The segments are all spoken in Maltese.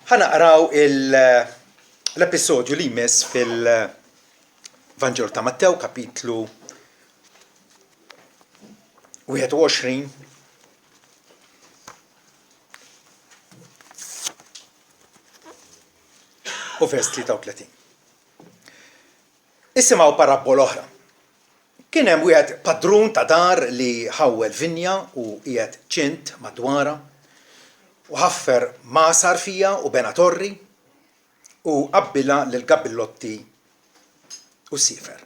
Ħanaqraw l-episodju li jmiss fil-Vangelo ta' Mattew, kapitlu 21. U vers 33. Isimgħu parabola oħra. Kien hemm wieħed padrun ta' dar li ħawwel vinja u qiegħed ċint madwara u ħaffer masar fija u bena torri u qabbilha lil gabillotti u sifer.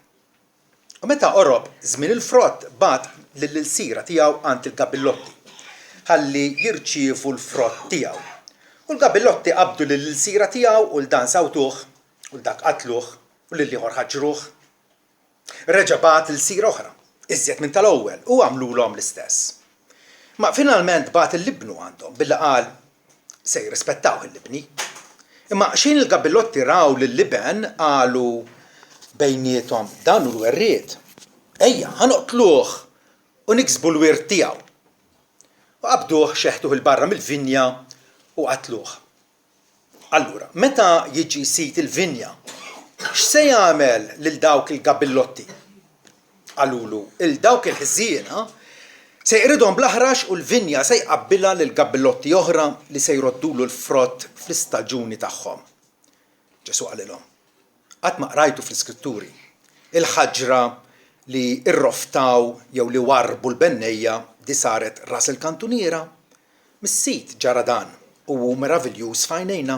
U meta qorob żmien il-frott bagħat lill-sira tiegħu għand il-gabillotti ħalli jirċievu l-frott tiegħu. U l-gabillotti qabdu lill-sira tiegħu u l-dan sawtuh u l-dak qatluh u lill-ieħor ħaġruh. Reġa' bagħat il-sira oħra, iżjed minn tal-ewwel u għamlulhom l-istess. Ma finalment bagħat il-libnu għandhom billi qal se jirrispettaw il-libni. Imma xejn il-gabillotti raw lill-liben qalu bejniethom dan hu l-werriet. Ejja, ħanoqtluh u niksbu l-wirt tiegħu. U qabduh xeħtuh il-barra mill-vinja u qatluh. Allura, meta jiġi sit il-vinja, x'se jagħmel lil dawk il-gabillotti? Qalulu, il-dawk il-ħżiena se jqridhom bl-aħrax u l-vinja se jqabbilha lil gabillotti oħra li se jroddulu l-frott fl-istaġuni tagħhom. Ġesu qalilhom: qatt ma qrajtu fl-Iskritturi il-ħaġra li rroftaw jew li warbu l-bennejja di saret ras il-kantuniera? Mis-sit ġara dan u meravigliuż f'għajnejna.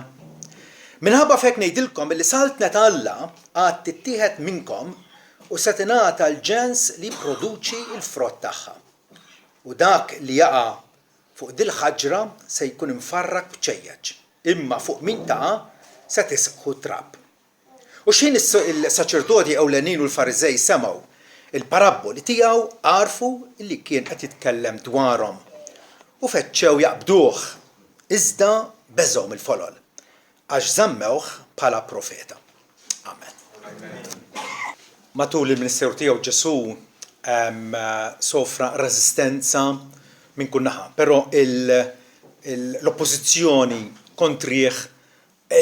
Minħabba f'hekk ngħidilkom li saltnet Alla għad tittieħed minnkom u se tingħata l-ġens li jipproduċi l-frott tagħha. U dak li jaqa' fuq dil-ħaġra se jkun imfarrak b'ċejjeġ, imma fuq min taqa' se tisqu trab. U xejn is-saċerdoti ewlenin u l-Fariżej semgħu il-parabboli tiegħu għarfu li kien qed jitkellem dwarhom u feċċew jaqbduh iżda beżgħu mill-folol għax żammewh bħala profeta. Amen. Matul il-Ministeru tiegħu Ġesu sofra reżistenza minn kull naħa, però l-oppożizzjoni kontrih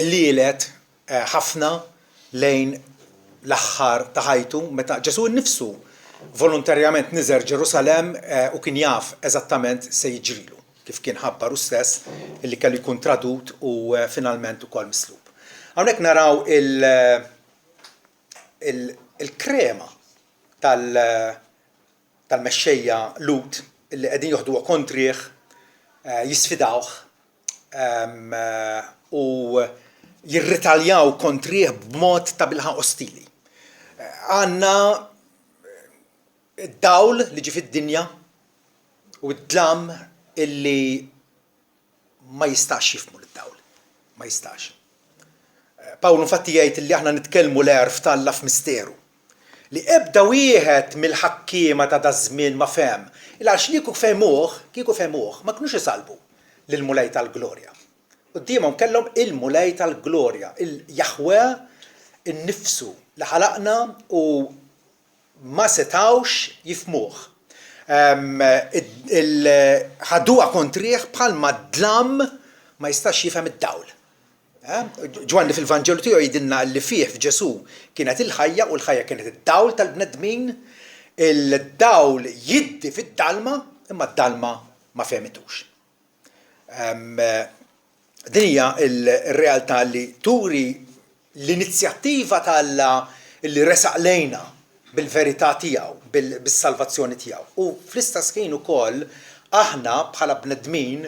lielet ħafna lejn l-aħħar ta' ħajtu meta Ġesu nnifsu volontarjament niżer Ġerusalemm u kien jaf eżattament se jiġrilu kif kien ħabbaru stess illi kellu jkun tradut u finalment ukoll mislub. Hawnhekk naraw il-krema tal-mexxejja Lut illi qegħdin joħduha kontrih, jisfidawh u jirritaljaw kontrih b'mod ta' bilħaq ostili. Għandna id-dawl li ġie fid-dinja u d-dlam illi ma jistax jifhmu l-dawl. Ma jistax. Pawlu infatti jgħid illi aħna nitkellmu l-erf tal-Alla f'misteru. Li ebda wieħed mill-ħakkiema ta' daż-żmien ma fehem. Il-għax li kieku fehmuh ma kinux isalbu lill-mulej tal-glorja. Qudiemhom kellhom il-mulej tal-glorja, il-Jaħwe innifsu li ħalaqna u ma setawx jifhmuh. Ħaduha kontrih bħalma d-dlam ma jistax jifhem id-dawl. Ġwanni fil-Vanġelu tiegħu jgħidilna li fih f'Ġesu kienet il-ħajja u l-ħajja kienet id-dawl tal-bnedmin, il-dawl jiddi fid-dalma imma d-dalma ma fehmitux. Din hija r-realtà li turi l-inizjattiva tal-Alla li resaq lejna bil-verità tiegħu, bis-salvazzjoni tiegħu. U fl-istess ħin ukoll aħna bħala bnedmin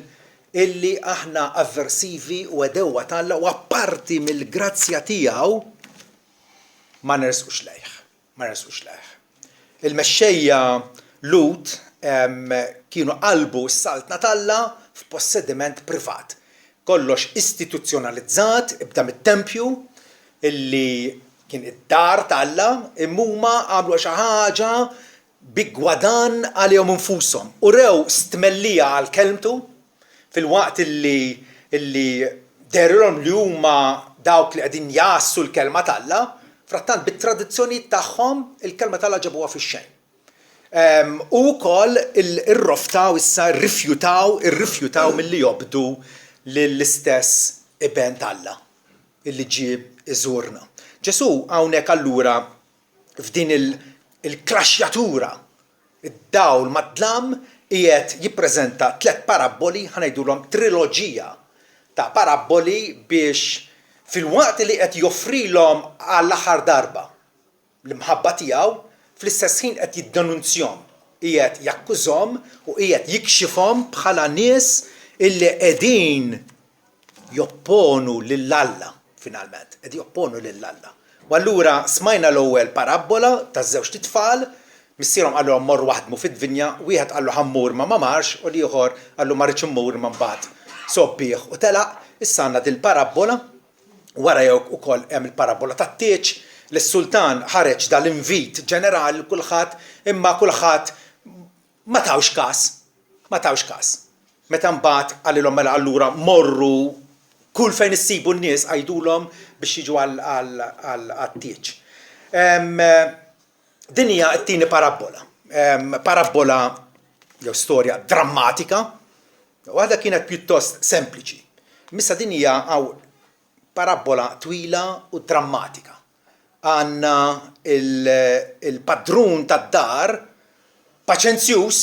illi aħna avversivi u għedewwa tal-Alla u apparti mill-grazzja tiegħu ma nersqux lejh. Il-mexxejja Lut kienu qalbu s-saltna tal-Alla f'possediment privat. Kollox istituzzjonalizzat, ibda mit-tempju illi kien id-dar tal-Alla imma għamlu xi ħaġa bi gwadan għalihom infushom u rew stmellija għal kelmtu fil-waqt illi derilhom li huma dawk li qegħdin jassu l-kelma tal-Alla, frattant bit-tradizzjonijiet tagħhom il-kelma tal-Alla ġabuha fix-xejn. U wkoll irroftaw issa irrifjutaw milli jobdu lill-istess iben Alla illi ġie iżurna. Ġesu hawnhekk allura f'din il-kraxjatura, id-dawl mad-dlam qiegħed jippreżenta 3 paraboli, ħanejdulhom triloġija ta' paraboli biex fil-waqt li qed joffrilhom għall-aħħar darba l-imħabba tiegħu fl-istess ħin qed jiddenunzjahom, qiegħed jakkużhom u qiegħed jikxifhom bħala nies illi qegħdin jopponu lill-Alla finalment, qed jopponu lill-Alla. U allura smajna l-ewwel parabola taż-żewġ titfal, missierhom qalluhom morru waħdmu fid-vinja, wieħed qallu ħammur ma marx u l-ieħor qallu ma rridx immur ma mbagħad sobbieħ u telaq. Issa għandna din parabola wara jew ukoll hemm il-parabola tat-tieġ li s-sultan ħareġ dal-invit ġenerali kulħadd imma kulħadd ma tawx każ. Meta mbagħad qalilhom mela allura morru kull fejn issibu n-nies għajdulhom biex jiġu għat-tieġ. Din hija t-tieni parabola. Parabola jew storja drammatika, waħda kienet pjuttost sempliċi. Missa din hija parabola twila u drammatika. Għandna il-padrun tad-dar paċenzjuż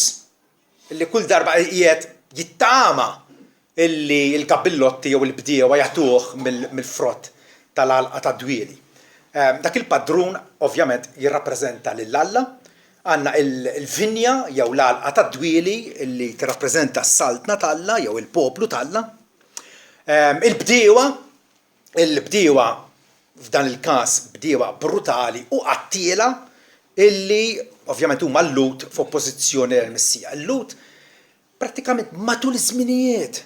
illi kull darba qiegħed jittama illi il-kabillotti jew il-bdiewa jagħtuh mill-frott tal-għalqa tad-dwieli. Dak il-padrun ovvjament jirrappreżenta lill-Alla, għandna il-vinja jew l-għalqa tad-dwieli illi tirrappreżenta s-saltna tal-Alla jew il-poplu tal-Alla. Il-bdiewa f'dan il-każ bdiewa brutali u qattiela illi ovvjament huma l-Lut f'oppożizzjoni lill-Missija. Il-Lut prattikament matul iż-żminijiet,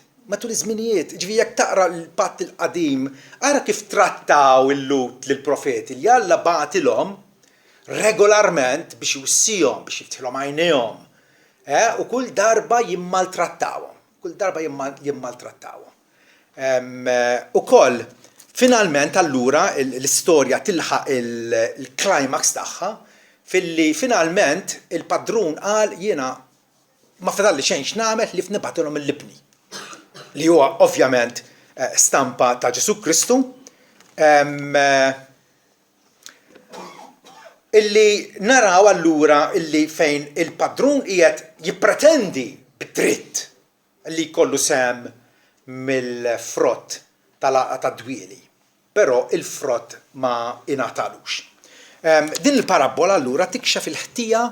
ġifieri jekk taqra l-Patt il-Qadim, ara kif trattaw il-Lut lill-profeti li Alla bagħatilhom regolarment biex iwissihom, biex jiftħilhom għajnejhom, u kull darba jimmaltrattawhom. Ukoll finalment allura l-istorja tilħaq il-climax tagħha filli finalment il-padrun qal jiena ma fadalli xejn x'nagħmel li f'nibgħatilhom il-libni. Li huwa ovvjament stampa ta' Ġesu Kristu, illi naraw allura illi fejn il-padrun qiegħed jippretendi bid-dritt li jkollu sehem mill-frott tal-għalqa tad-dwieli, però il-frott ma ingħatalux. Din il-parabola allura tikxef il-ħtija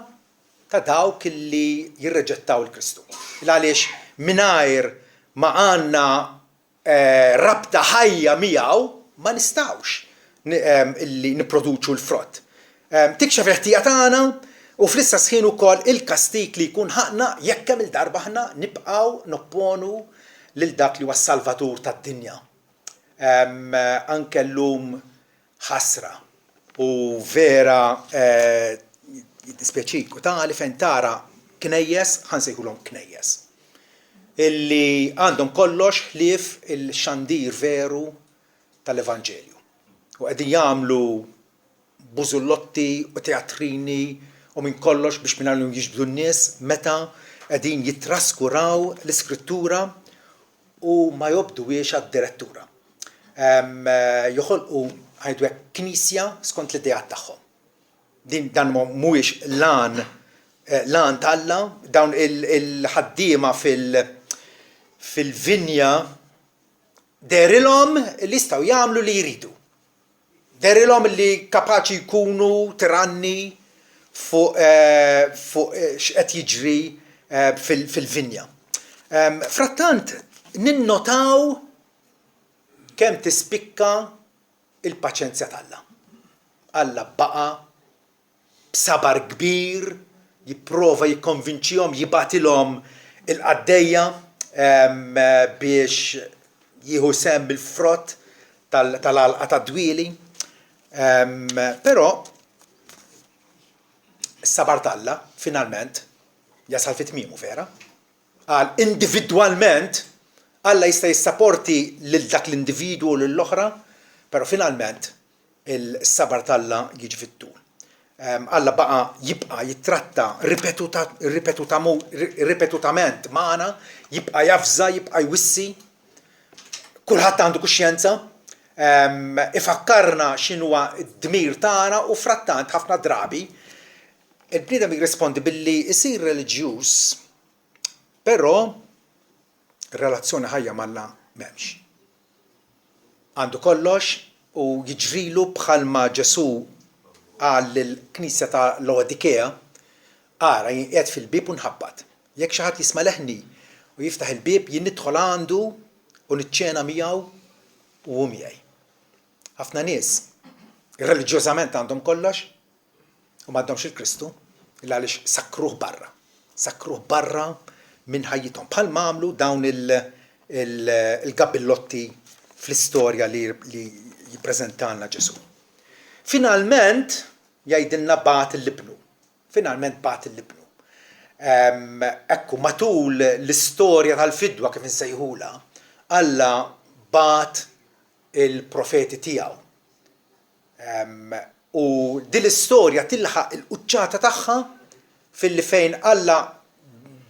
ta' dawk illi jirreġettaw il-Kristu. Għaliex mingħajr ma għandna rabta ħajja miegħu ma nistgħux illi nipproduċu l-frott. Tikxef il-ħtija tagħna u fl-istess ħin ukoll il-kastik li jkun ħaqna jekk hemm il-darba aħna nibqgħu nopponu lil dak li huwa s-Salvatur tad-dinja. Anke llum ħasra u vera jiddispjaċik u tagħli fejn tara knejjes ħansejħulhom knejjes illi għandhom kollox ħlief il-xandir veru tal-Evanġelju. U qegħdin jagħmlu bużullotti u teatrini u minn kollox biex mingħajrhom jiġbdu n-nies meta qegħdin jitraskuraw l-Iskrittura u ma jobduwiex għad-direttura. Joħolqu ħajdu hekk knisja skont l-idejat tagħhom. Dan mhuwiex lan Alla, dawn il-ħaddiema fil-vinja derilhom li jistgħu jagħmlu li jridu. Derilhom li kapaċi jkunu tiranni fuq x'qed jiġri fil-vinja. Frattant ninnotaw kemm tispikka il-paċenzja tal-Alla. Alla baqa' b'sabar kbir jipprova jikkonvinċihom jibgħatilhom il-qaddejja biex jieħu sehem bil-frott tal-għalqa tad-dwieli. Però s-sabar tal-Alla finalment jasal fit-tmiemu vera. Għal individwalment Alla jista' jissapporti lil dak l-individwu u lill-oħra, però finalment il-sabar tal-Alla jiġi fit-tul. Alla jibqa' jitratta ripetutament magħna, jibqa' jafża, jibqa' jwissi kulħadd għandu kuxjenza, ifakkarna x'inhuwa d-dmir tagħna u frattant ħafna drabi il-bniedem jirrispondi billi jsir reliġjuż, però relazzjoni ħajja malla m'hemmx. Għandu kollox u jiġrilu bħalma Ġesu għal l-Knisja ta' Laodikea, ara jinqiegħed fil-bieb u nħabbat. Jekk xi ħadd jisma' leħni u jiftaħ il-bieb jien nidħol għandu u niċċena miegħu u miegħi. Ħafna nies reliġjożament għandhom kollox u m'għandhomx il-Kristu, illa għaliex sakkruh barra minn ħajjithom. Bħalma għamlu dawn il-gabillotti fl-istorja li jippreżentalna Ġesu. Finalment jgħidilna bagħat il-libnu. Ekku matul l-istorja tal-fidwa kif insejħula, Alla bagħat il-profeti tiegħu. U din l-istorja tilħaq il-quċċata tagħha fil-li fejn Alla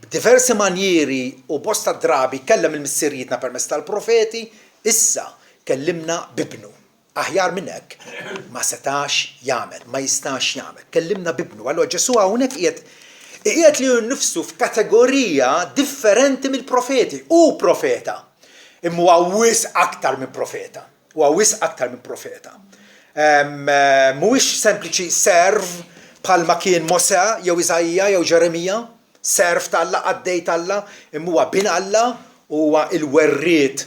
b'diversi manjieri u bosta drabi kellem il-missirietna permezz tal-profeti, issa kellimna bibnu. Aħjar minn hekk ma setax jagħmel, ma jistax jagħmel. Kellimna bibnu. Allura Ġesu hawnhekk qiegħed li nnifsu f'kategorija differenti mill-profeti. U profeta. Imma huwa wisq aktar minn profeta. Mhuwiex sempliċi serv bħalma kien Mosè jew Iżajja jew Ġeremija, serv tal-Alla, għaddej tal-Alla, imma huwa bin Alla huwa il-werriet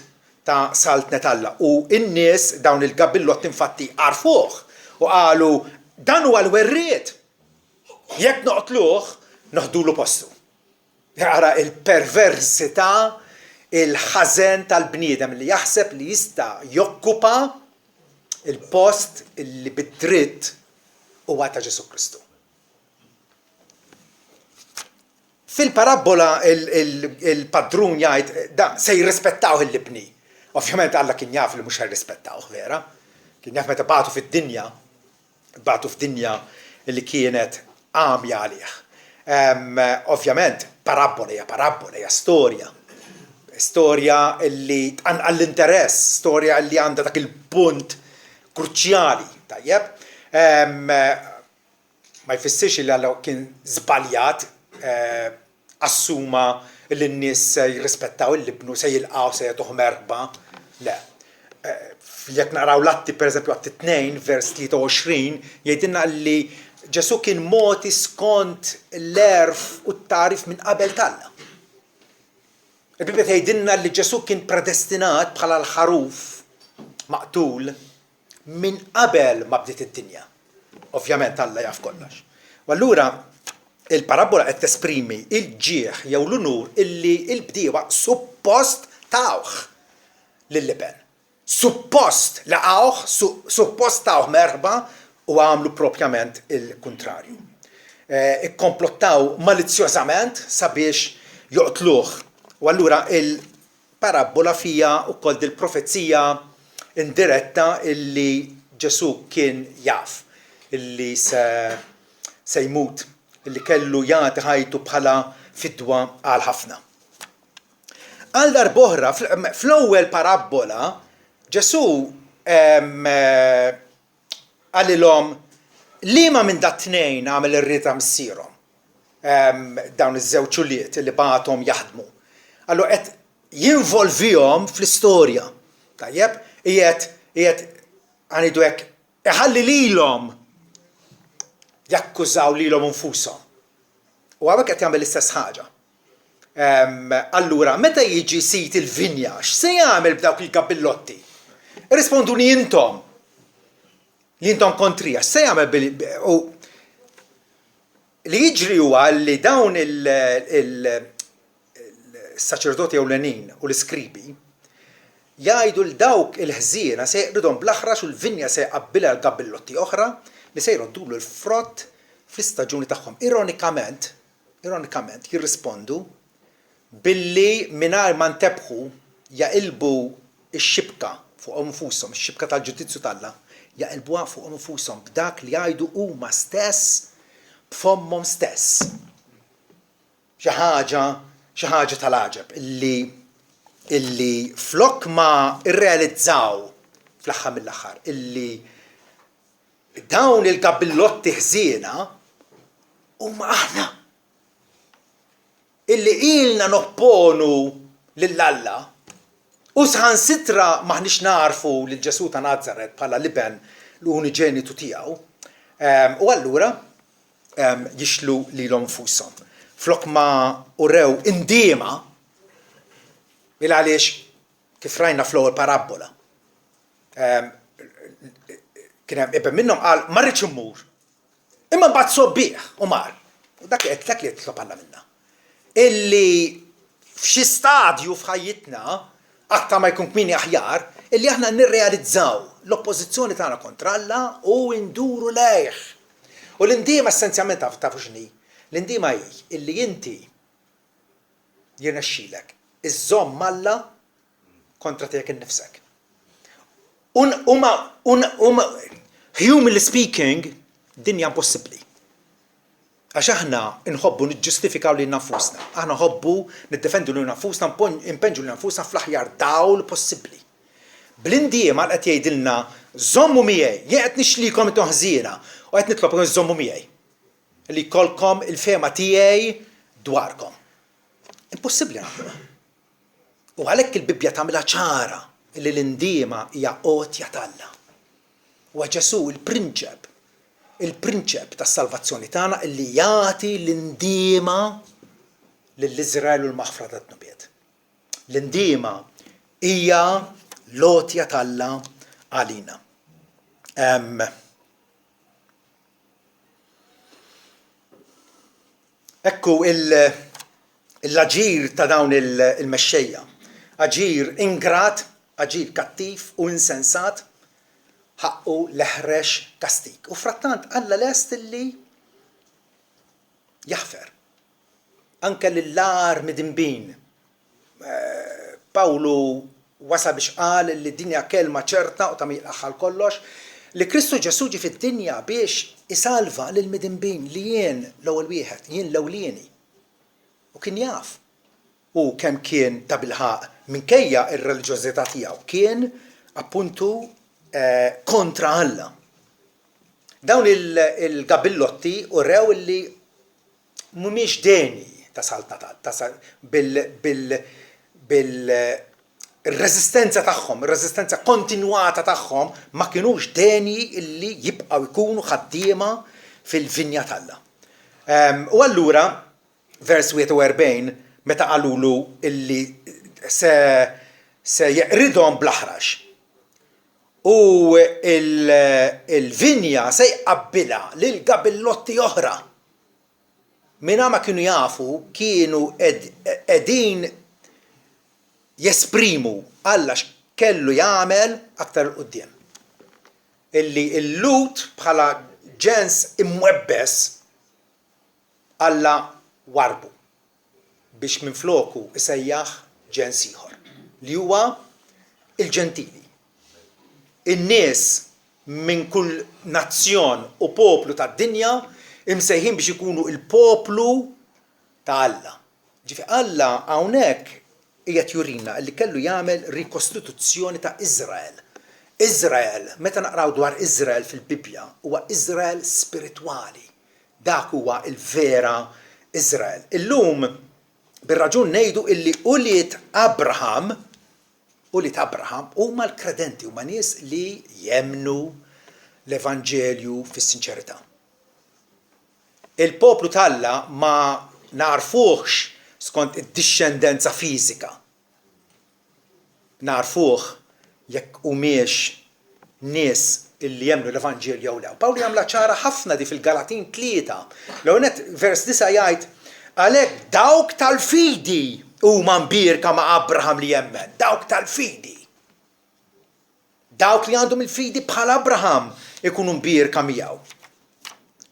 ta' saltnet Alla. U n-nies dawn il-gabillot infatti għarfuh u qalu dan huwa l-werriet. Jekk noqtluh, noħdulu postu. Ara il-perversità, il-ħażen tal-bniedem li jaħseb li jista' jokkupa il-post li bid-dritt huwa ta' Ġesu Kristu. Fil-parabola il-padrun jgħid da se jirrispettaw il-libni. Ovvjament Alla kien jaf li mhux jirrispettaw, vera. Kien jaf meta bagħtu f'dinja li kienet għamja għalih. Ovvjament parabola hija storja. Storja li tqanqal l-interess, storja li għandha dak il-punt kruċjali, tajjeb. Ma jfissirx li Alla kien żbaljat assuma li n-nies jirrispettaw il-libnu se jilqgħu se jagħtuh merħba. Le. Jekk naraw l-Atti pereżempju Atti 2 vers 23 jgħidilna li Ġesu kien moti skont l-erf u t-tarif minn qabel tal-Alla. Il-Bibja tgħidilna li Ġesu kien predestinat bħala l-ħaruf maqtul minn qabel ma bdiet id-dinja. Ovvjament Alla jaf kollox. U allura il-parabola qed tesprimi il-ġieħ jew l-unur illi l-bdiewa suppost tawh lill-liben. Suppost laqgħuh, suppost tawh merħba u għamlu propjament il-kuntrarju. Ikkomplottaw malizzjożament sabiex joqtluh. U allura il-parabola fija wkoll il-profezija indiretta illi Ġesu kien jaf illi se jmut, illi kellu jagħti ħajtu bħala fidwa għal ħafna. Għal darb'oħra fl-ewwel parabola Ġesu għalilhom liema minn dat-tnejn għamel ir-rieda missierhom. Dawn iż-żewġ uliet li bagħathom jaħdmu. Allura qed jinvolvihom fl-istorja. Tajjeb, qiegħed ħanidu hekk iħalli lilhom jakkużaw lilhom infushom. U hawnhekk qed jagħmel l-istess ħaġa. Allura meta jiġi sit il-vinja, x'se jagħmel b'dawk il-gabillotti? Irrisponduni intom. Li intom kontrija, x'se jagħmel li jiġri huwa li dawn il-saċerdoti ewlenin u l-iskribi jgħidu l-dawk il-ħżiena se jqridhom bl-aħrax u l-vinja se jqabbilha l-gabillotti oħra li se jroddulu l-frott fl-istaġuni tagħhom. Ironikament jirrispondu billi mingħajr ma ntebħu jaqilbu x-xibka fuqhom infushom, ix-xibka tal-ġudizzju tal-Alla, jaqilbuha fuqhom infushom b'dak li jgħidu huma stess b'fomhom stess. Xi ħaġa tal-għaġeb illi illi flok ma irrealizzaw fl-aħħar mill-aħħar illi dawn il-gabillotti ħżiena huma aħna illi ilna nopponu lill-Alla u saħansitra maħniex narfu lil Ġesu ta' Nazaret bħala liben l-uniġenitu tiegħu u allura jixlu lilhom nfushom. Flok ma urew indiema għaliex kif rajna fl-ewwel parabola. Kien hemm ibn minnhom qal ma rridx immur. Imma mbagħad sobbieħ u mar. U dak li jitlob Alla minna. Illi f'xi stadju f'ħajjitna aktar ma jkun kmini aħjar, illi aħna nirrealizzaw l-oppożizzjoni tagħna kontra Alla u nduru lejh. U l-indiema essenzjalment tafu x'inhi. L-indiema hi illi inti jirnexxielek iżżomm Alla kontra tiegħek innifsek. Humanly speaking, dinja impossibbli. Għax aħna nħobbu niġġustifikaw lil nafusna. Aħna nħobbu niddefendu lil nafusna, impenġu lil nafusna fl-aħjar dawl possibbli. Bl-indiema qed jgħidilna żommu miegħi, jien qed nixlikom intu ħżiena u qed nitlobkom iżommu miegħi. Li jkollkom il-fehma tiegħi dwarkom. Impossibbli nagħmluha. U għalhekk il-Bibbja tagħmilha ċara li l-indiema hija għotja t'Alla. U Ġesu il-prinċep tas-salvazzjoni tagħna illi jagħti l-indiema lill-Iżrael u l-maħfra tad-Nubiet. L-indiema hija l-għotja t'Alla għalina. Ekku l-aġir ta' dawn il-mexxejja. Aġir ingrat, aġir kattiv u insensat, ħaqqu leħrex kastik. U frattant Alla lest illi jaħfer. Anke lill-lar midinbin. Pawlu wasa biex qal li dinja kelma ċerta u tamil aħħal kollox li Kristu Ġesu ġi fid-dinja biex isalva lil midinbin li jien l-ewwel wieħed, jien l-ewlieni. U kien jaf. U kemm kien ta' bilħaq minkejja ir-reliġjożità tiegħu kien appuntu kontra Alla. Dawn il-gabillotti urew li mhumiex deni ta' salta bil-resistenza tagħhom, ir-resistenza kontinwata tagħhom ma kinux deni illi jibqgħu jkunu ħaddiema fil-vinja t'Alla. U allura vers 41 meta qalulu illi se jeqridhom bl-aħrax. U il-vinja se jqabbilha lil gabillotti oħra. Minha ma kienu jafu kienu qegħdin jesprimu Alla x'kellu jagħmel aktar quddiem. Illi l-Lut bħala ġens imwebbes Alla warbu biex minfloku isejjaħ ġens ieħor li huwa il-ġentili. In-nies minn kull nazzjon u poplu tad-dinja imsejħin biex ikunu il-poplu ta' Alla. Ġifi Alla hawnhekk qiegħed jurina li kellu jagħmel rikostituzzjoni ta' Iżrael. Iżrael, meta naqraw dwar Iżrael fil-Bibbja, huwa Iżrael spiritwali. Dak huwa il-vera Iżrael. Illum bir-raġun ngħidu illi uliet Abraham huma l-kredenti, huma nies li jemnu l-Evanġelju fis-sinċerità. Il-poplu t'Alla ma narfuhx skont id-dixxendenza fiżika. Narfuh jekk humiex nies illi jemnu l-Evanġelju jew le. Pawlu jagħmilha ċara ħafna di fil-Galatin 3. L-ewwel vers 9 jgħid għalhekk dawk tal-fidi huma mbierka ma' Abraham li jemmen, dawk tal-fidi. Dawk li għandhom il-fidi bħal Abraham ikunu mbierka miegħu.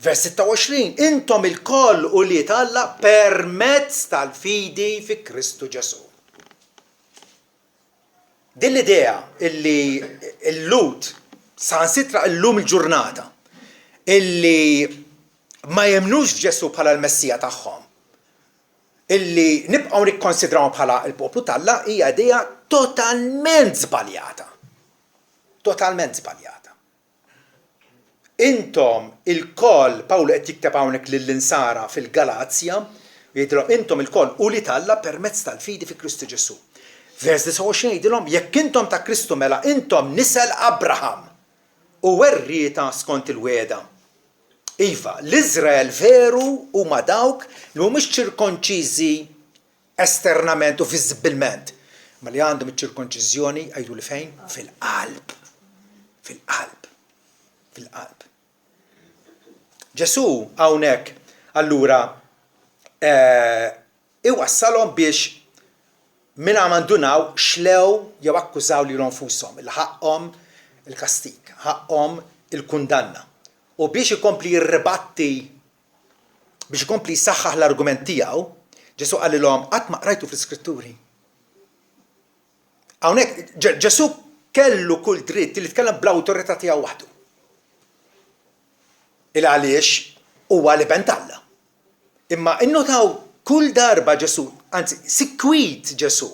Vers 26, intom il-koll uliet Alla permezz tal-fidi fi Kristu Ġesu. Din l-idea illi l-Lut sansitra llum il-ġurnata illi ma jemnux f'Ġesu bħala l-Messija tagħhom. illi nibqgħu nikkonsidraw bħala l-poplu tal-Alla hija idea totalment żbaljata. Totalment żbaljata. Intom il-koll, Pawlu qed jikteb hawnhekk lill-insara fil-Galazja, jgħidilhom intom il-koll uli tal-Alla permezz tal-fidi fi Kristu Ġesu. Vers 29 jgħidilhom jekk intom ta' Kristu mela intom nisel Abraham u werrieta skont il-weda. Iva, l-Iżrael veru huma dawk li mhumiex ċirkonċiżi esternament u viżibilment, ma li għandhom iċ-ċirkonċiżjoni għajdu li fejn? Fil-qalb. Fil-qalb. Fil-qalb. Ġesu hawnhekk allura iwassalhom biex minn mandunaw xlew jew akkużaw lilhom nfushom il-ħaqhom il-kastik, ħaqhom il-kundanna. U biex ikompli jirribatti, biex ikompli jsaħħaħ l-argument tiegħu, Ġesu qalilhom qatt ma qrajtu fl-Iskritturi. Hawnhekk Ġesu kellu kull dritt li tkellem bl-awtorità tiegħu waħdu. Il għaliex huwa l-iben Alla. Imma innotaw kull darba Ġesu, anzi sikwit Ġesu,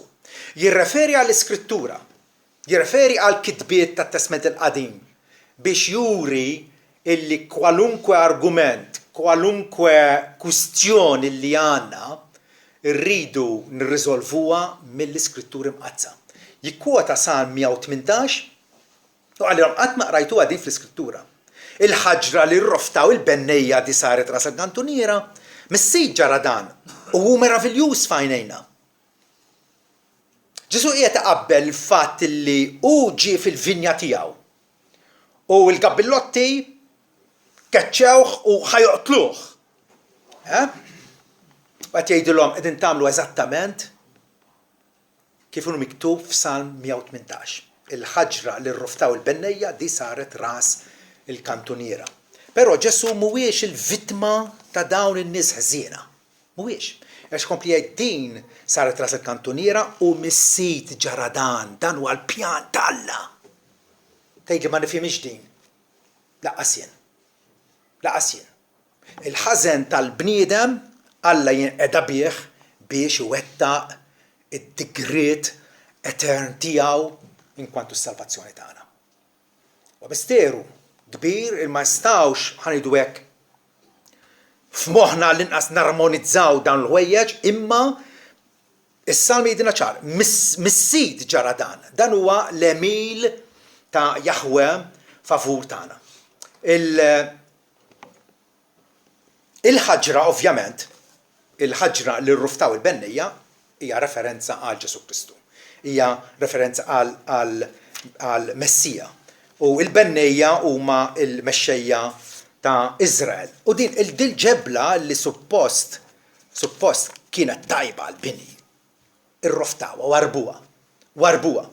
jirreferi għall-Iskrittura, jirreferi għall-kitbiet tat-Testament il-Qadim biex juri illi kwalunkwe argument, kwalunkwe kwistjoni li għandna rridu nirriżolvuha mill-Iskrittura mqazza. Jikkwota Salm 118 u għalihom qatt ma qrajtuha din fl-Iskrittura. Il-ħaġra li rroftaw il-bennejja di saret ras il-kantuniera, mis-sid ġara dan u hu meravigliuż f'għajnejna. Ġesu qiegħed iqabbel il-fatt li hu ġie fil-vinja tiegħu u l-gabbillotti keċċewh u ħajoqtluh. Qed jgħidilhom qegħdin tagħmlu eżattament kif hu miktub f'Salm 118. Il-ħaġra li rroftaw il-bennejja di saret ras il-kantuniera. Però Ġesu mhuwiex il-vittma ta' dawn in-nies ħżiena. Mhuwiex. Għax kompli jgħid din saret ras il-kantuniera u mis-sit ġara dan huwa l-pjan tal-Alla. Tgħidli ma nifhimx din. Laqqas jien. Il-ħażen tal-bniedem Alla jinqeda bih biex iwettaq id-digriet etern tiegħu inkwantu s-salvazzjoni tagħna. U misteru kbir il ma jistgħux ħanidu hekk f'moħħna l-inqas narmonizzaw dawn l-ħwejjeġ imma is-Salm jgħidilna ċar, mis-sid ġara dan. Dan huwa l-emil ta' Jaħwe favur tagħna. Il-ħaġra ovvjament, il-ħaġra li rruftaw il-bennejja hija referenza għal Ġesu Kristu. Hija referenza għal Messija. U l-bennejja huma l-mexxejja ta' Iżrael. U din il-ġebla li suppost kienet tajba għall-bini. Irroftawha warbuha.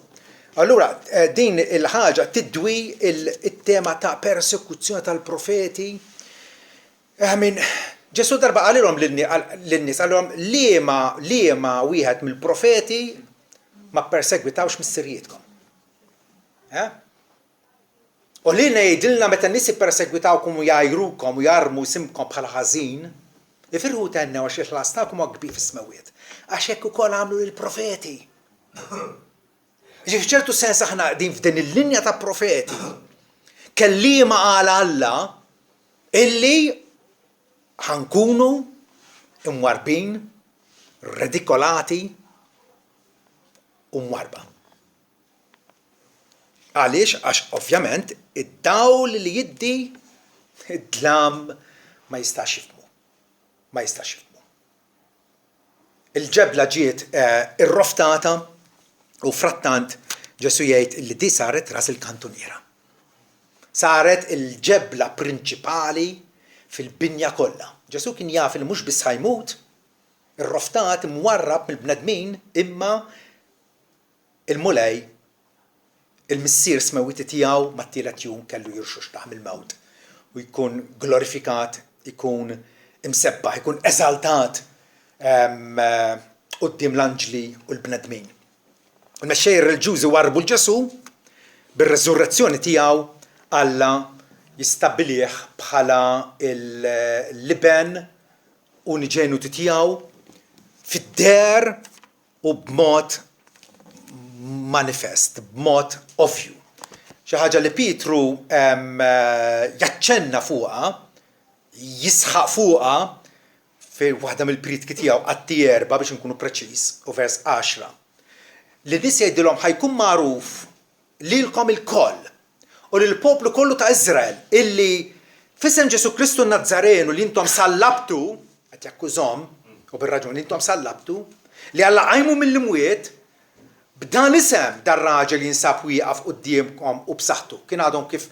Allura din il-ħaġa tidwi il-tema ta' persekuzzjoni tal-profeti. Ġesu darba għalilhom lin-nies għalihom liema wieħed mill-profeti ma persegwitawx mis-sirjietkom. U li ngħidilna meta n-nies ippersegwitawkom u jgħajrukom u jarmu simkom bħala ħażin, ifirħu tennew għax il-ħlas tagħkom huwa kbir fis-smawiet. Għax hekk ukoll għamlu lill-profeti. F'ċertu sens aħna qegħdin f'din il-linja ta' profeti kelliema għal Alla illi ħankunu imwarbin, redikolati u mwarba. Għaliex? Għax ovvjament id-dawl li jiddi id-dlam ma jistax jifhmu. Il-ġebla ġiet irroftata u frattant Ġesu jgħid li di saret ras il-kantuniera. Saret il-ġebla prinċipali fil-binja kollha. Ġesu kien jaf li mhux biss ħajmut, irroftat imwarrab mill-bnedmin imma il-mulej il-missier smewiti tiegħu mat-tielet jum kellu jirxux taħt il-mewt u jkun glorifikat, jkun imsebbaħ, jkun eżaltat quddiem l-anġli u l-bnedmin. Il-mexxejjer reliġjużi warbu l-Ġesu bir-reżurrezzjoni tiegħu Alla jistabbilih bħala l-liben uniġenuti tiegħu fid-der u b'mod manifest, b'mod ovvju. Xi ħaġa li Pietru jaċċenna fuqha, jisħaq fuqha fi waħda mill-pritki tiegħu Atti 4 biex inkunu preċiż u vers 10. Li nies jgħidilhom ħajkun magħruf lilkom ilkoll u lill-poplu kollu ta' Iżrael illi f'isem Ġesu Kristu n-Nazzarenu li intom sallabtu, qed jakkużhom u bir-raġuni li intom sallabtu, li Alla qajmu mill-imwiet b'dan isem dar raġel jinsab wieqaf qudiemkom u b'saħħtu. Kien għadhom kif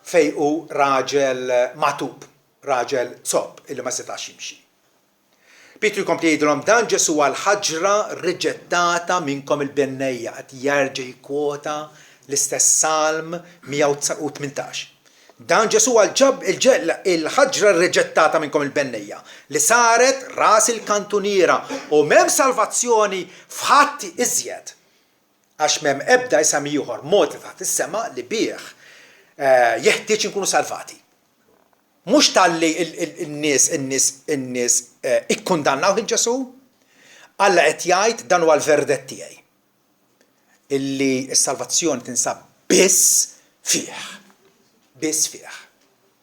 fejqu raġel matub, raġel sob illi ma setax jimxi. Pietru jkompli jgħidilhom dan Ġesu għall-ħaġra riġettata minnkom il-bennejja qed jerġa' jikkwota l-istess Salm 118. Dan Ġesu għal-ġab il-ħaġra riġettata minnkom il-bennejja li saret ras il-kantuniera u m'hemm salvazzjoni f'ħadd iżjed għax m'hemm ebda isem ieħor mod taħt is-sema li bih jeħtieġ inkunu salvati. Mhux talli in-nies ikkundannaw lil Ġesu, Alla qed jgħid dan huwa l-verdett tiegħi. Illi s-salvazzjoni tinsab biss fih. Biss fih.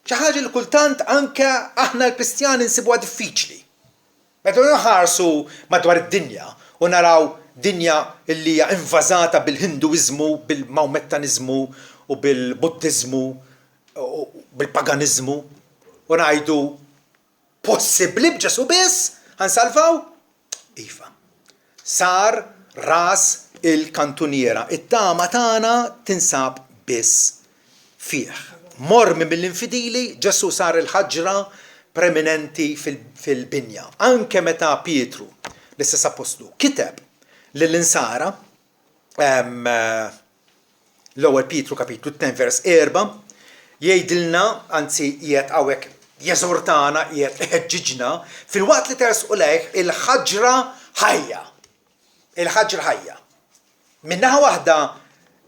Xi ħaġa li kultant anke aħna l-Kristjani nsibuha diffiċli. Meta nħarsu madwar id-dinja u naraw dinja illi hija invażata bil-Hinduiżmu, bil-Mawmettanizmu u bil-Buddiżmu u bil-Paganiżmu u ngħidu possibbli b'Ġesu biss ħansalvaw? Iva. Sar ras il-kantuniera. It-tama tagħna tinsab biss fih. Mormi mill-infidili, Ġesu sar il-ħaġra preminenti fil-binja. Anke meta Pietru, l-istess apostlu, kiteb lill-insara l-ewwel Pietru kapitlu 2 vers 4 jgħidilna, anzi qiegħed hawnhekk jeżortana, qiegħed iħeġġiġna fil-waqt li tersqu lejh il-ħaġra ħajja. Il-ħaġra ħajja. Minnaħa waħda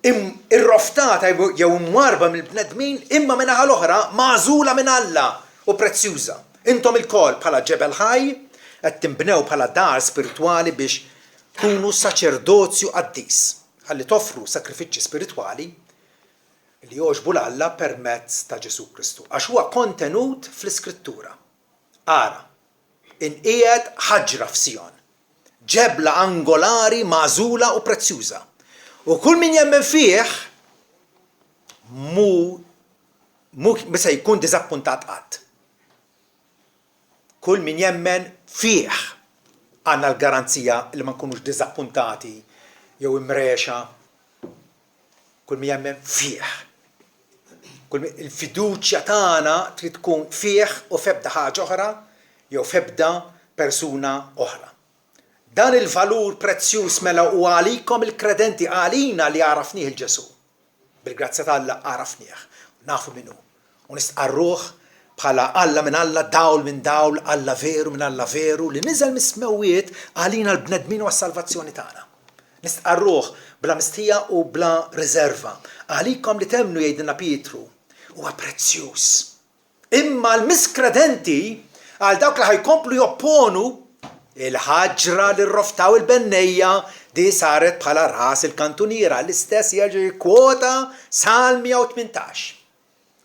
irroftata jew imwarba mill-bnedmin, imma minnaħa l-oħra magħżula minn Alla u prezzjuża. Intom il-kol bħala ġebel ħaj qed tinbnew bħala dar spiritwali biex tkunu saċerdozju qaddis, ħalli toffru sakrifiċċji spiritwali li jogħġbu l-Alla permezz ta' Ġesu Kristu. Għax huwa kontenut fl-Iskrittura. Ara, inqiegħed ħaġra f'Sion, ġebla angolari magħżula u prezzjuża. U kull min jemmen fih mu se jkun diżappuntat qatt. Kull min jemmen fih għandna l-garanzija li ma nkunux diżappuntati jew imrexa. Kull min jemmen fih. Il-fiduċja tagħna trid tkun fih u f'ebda ħaġa oħra jew f'ebda persuna oħra. Dan il-valur prezzjuż mela u għalikom il-kredenti għalina li għarafnih il-Ġesu. Bil-grazzja ta' Alla għarafnih, nafu minnu. U nistqarruh bħala Alla minn Alla, dawl minn dawl, Alla veru minn Alla veru, li niżel mis-smewiet għalina l-bnedmin u għas-salvazzjoni tagħna. Nistqarruh bla mistija u bla riserva. Għalikom li temnu jgħidilna Pietru huwa prezzjuż. Imma l-miskredenti għal dawk li ħajkomplu jopponu il-ħaġra li rroftaw il-bennejja di saret bħala ras il-kantuniera, l-istess jerġa' jikkwota Salm 118.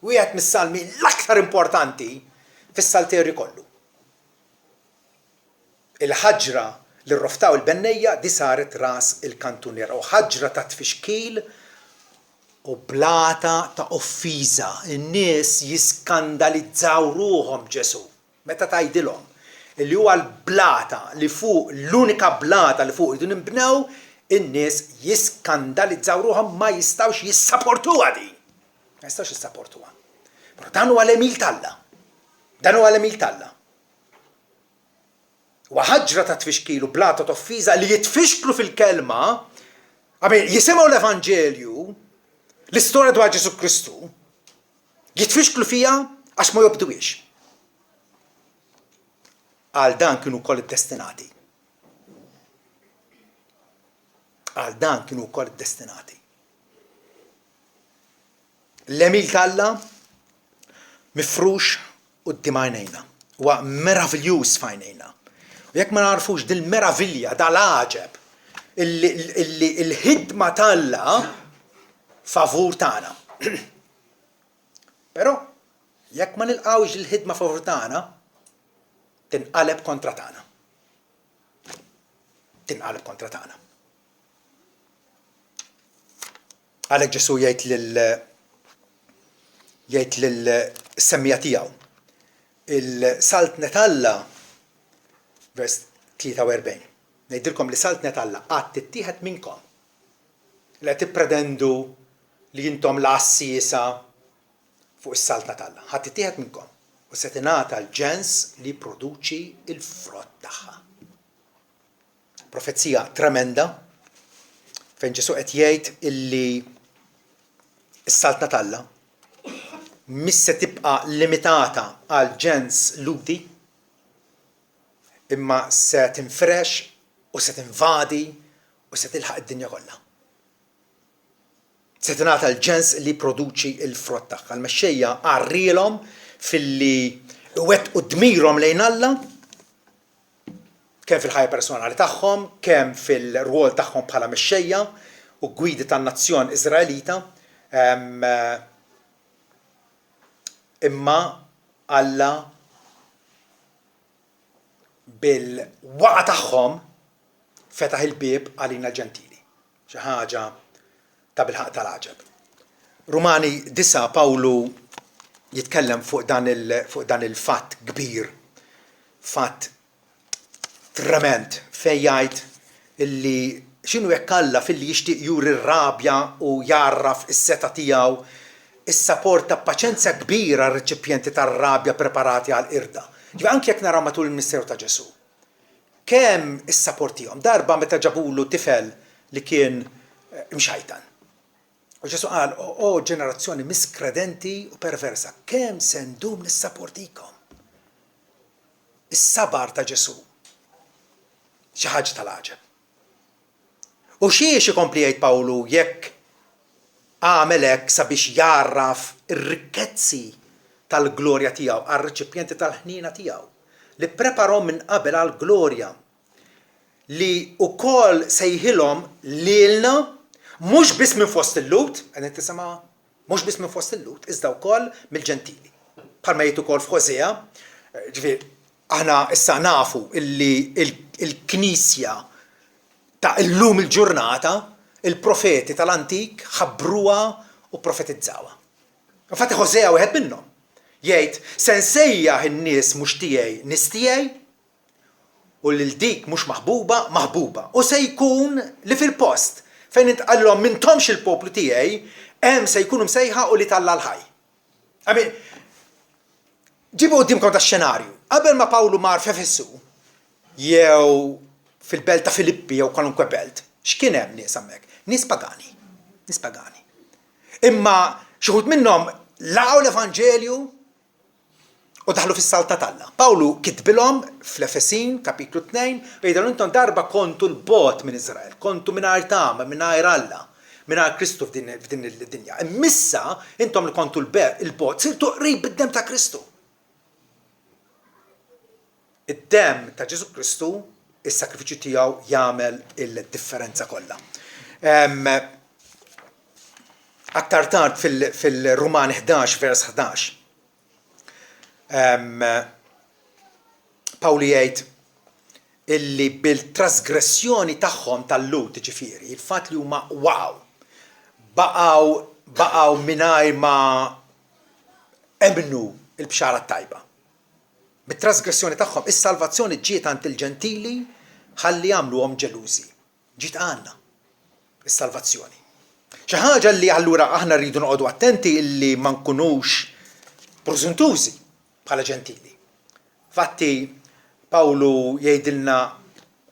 Wieħed mis-salmi l-aktar importanti fis-Salteri kollu. Il-ħaġra li rroftaw il-bennejja di saret ras il-kantuniera u ħaġra ta' tfixkil u blata ta' offiża. In-nies jiskandalizzaw ruhom Ġesu meta tgħidilhom li huwa l-blata li fuq, l-unika blata li fuq idu nimbnew, in-nies jiskandalizzaw ruhom ma jistgħux jissapportuha din. Ma jistgħux jissapportuha. Però dan huwa l-emil talla. Dan huwa l-emil talla. Huwa ħaġra ta' tfixkil u blata ta' offiża li jitfixklu fil-kelma, jisimgħu l-Evanġelju, l-istorja dwar Ġesu Kristu, jitfixklu fija għax ma jobduwiex. Għal dan kienu wkoll iddestinati. Għal dan kienu wkoll iddestinati. L-emil talla mifrux quddiem għajnejna. Huwa meravigliuż f'għajnejna. Jekk ma narfux dil-meravilja, dal-għaġeb, illi il-ħidma talla favur tagħna. Però jekk ma nilqawx il-ħidma favur tagħna, tinqaleb kontra tagħna. Tinqaleb kontra tagħna. Għalhekk Ġesu jgħid lill-semmija tiegħu. Il-salt netalla, vers 43. Ngħidilkom li salt netalla qatt tittieħed minnkom. Li qed tippretendu li intom l-assisa fuq is-salt netalla. Ħadd tittieħed minnkom u se tingħata l-ġens li jipproduċi l-frott tagħha. Profezija tremenda fejn Ġesu qed jgħid illi is-salt netalla mis se tibqa' limitata għal ġens ludi, imma se tinfresh u se tinvadi u se tilħaq id-dinja kollha. Se tingħata l-ġens li produċi l-frott tagħha. L-mexxejja għarrielhom filli wettqu dmirhom lejn Alla kemm fil-ħajja personali tagħhom, kemm fil-rwol tagħhom bħala mexxejja u gwidi tan-nazzjon Iżraelita, imma Alla bil-waqa tagħhom fetaħ il-bieb għalina ġentili. Xi ħaġa ta' bilħaq tal-għaġeb. Rumani 9 Pawlu jitkellem fuq dan il-fatt kbir, fatt trement fejn jgħid illi x'inhu jekk Alla filli jixtieq juri r-rabja u jarraf is-seta tiegħu, is-saport ta' paċenzja kbira r-reċipjenti tar-rabja preparati għall-qirda. Ġifieri anke jekk naraw matul il-misteru ta' Ġesu. Kemm is-saport tiegħhom darba meta ġabulu tifel li kien mxajtan. U Ġesu qal, o ġenerazzjoni miskredenti u perversa, kemm se ndum nissapportikom. Is-sabar ta' Ġesu. Xi ħaġa tal-għaġeb. U xiex ikompli jgħid Pawlu jekk għamel hekk sabiex jarraf ir-rikkezzi tal-glorja tiegħu għar-reċipjenti tal-ħnina tiegħu li preparhom minn qabel għall-glorja li wkoll sejħilhom lilna mhux biss minn fost il-lut, qed tisimgħa, mhux biss minn fost il-lut, iżda wkoll mill-ġentili. Bħalma jgħid ukoll f'Ħosea, ġifieri aħna issa nafu illi il-Knisja ta' illum il-ġurnata, il-profeti tal-antik ħabbruha u profetizzawha. Infatti Ħosea wieħed minnhom jgħid se nsejjaħ in-nies mhux tiegħi nies tiegħi u lil dik mhux maħbuba maħbuba. U se jkun li fil-post fejn intqallhom m'intomx il-poplu tiegħi hemm se jkunu msejħa u li talla l-ħaj. Ġibu qudiemkom tax-xenarju. Qabel ma Pawlu mar f'Efesu jew fil-belt ta' Filippi jew kwalunkwe belt, x'kien hemm nies hemmhekk? Nies pagani. Nies pagani. Imma xi wħud minnhom laqgħu l-Evanġelju u daħlu fis-salt Alla. Pawlu kitbilhom fl-Efesin kapitlu 2 u jgħidilhom intom darba kontu l-bogħod minn Iżrael, kontu mingħajr tama, mingħajr Alla, mingħajr Kristu f'din id-dinja. Imissa intom li kontu l-bogħod sirtu qrib bid-dem ta' Kristu. Id-dem ta' Ġesu Kristu, is-sakrifiċċju tiegħu jagħmel il-differenza kollha. Aktar tard fil-Rumani 11 vers 11. Pawlu jgħid illi bil-trasgressjoni tagħhom tal-lut ġifieri, il-fatt li huma baqgħu mingħajr ma emnu il-bxara tajba. Bit-trasgressjoni tagħhom is-salvazzjoni ġiet għand il-ġentili ħalli jagħmluhom ġelużi. Ġiet għandna is-salvazzjoni. Xi ħaġa li allura aħna rridu noqogħdu attenti illi ma nkunux prożuntużi bħala ġentili. Fatti Pawlu jgħidilna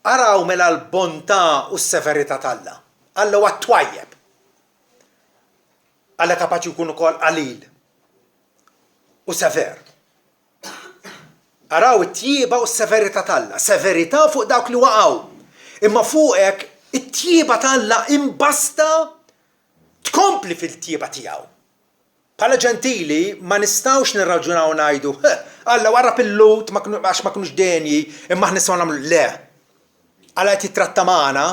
araw mela l-bontà u s-severità t'Alla. Alla huwa twajjeb. Alla kapaċi jkun ukoll qalil u sever. Araw it-tjieba u s-severità t'Alla. Severità fuq dawk li waqgħu. Imma fuq hekk it-tjieba t'Alla imbasta tkompli fil-tjieba tiegħu. Bħala ġentili ma nistgħux nirraġunaw ngħidu Alla wara pil-Lut għax ma kinux denji imma aħna nistgħu nagħmlu le. Alla qed jitratta magħna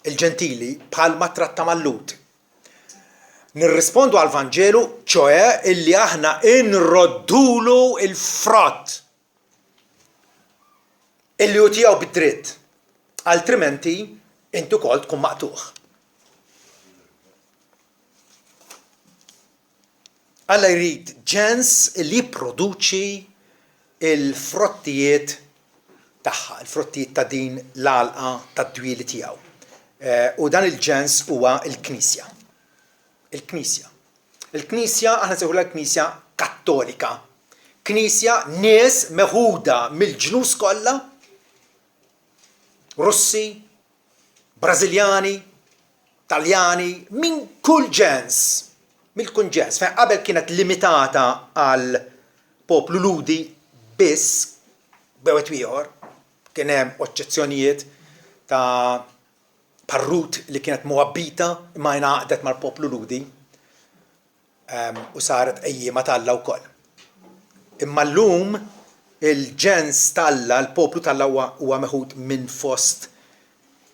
il-ġentili bħalma tratta mal-Lut. Nirrispondu għall-Vanġelu ċoe illi aħna inroddulu il-frott illi hu tiegħu bid-dritt. Altrimenti intu wkoll tkun maqtuħ. Alla jrid ġens li jipproduċi il-frottijiet tagħha, il-frottijiet ta' din l-għalqa tad-dwieli tiegħu. U dan il-ġens huwa l-Knisja. Il-Knisja. Il-Knisja aħna nsejħulha l-Knisja Kattolika. Knisja nies meħuda mill-ġnus kollha, Russi, Brażiljani, Taljani, minn kull ġens. Mill-kull ġens. Fejn qabel kienet limitata għal poplu Ludi biss bewet ieħor, kien hemm oċċezzjonijiet ta' Parrut li kienet muwabbita imma jnaqdet mal-poplu Ludi u saret qejjiema Alla wkoll. Imma llum il-ġens Alla, l-poplu Alla huwa meħud minn fost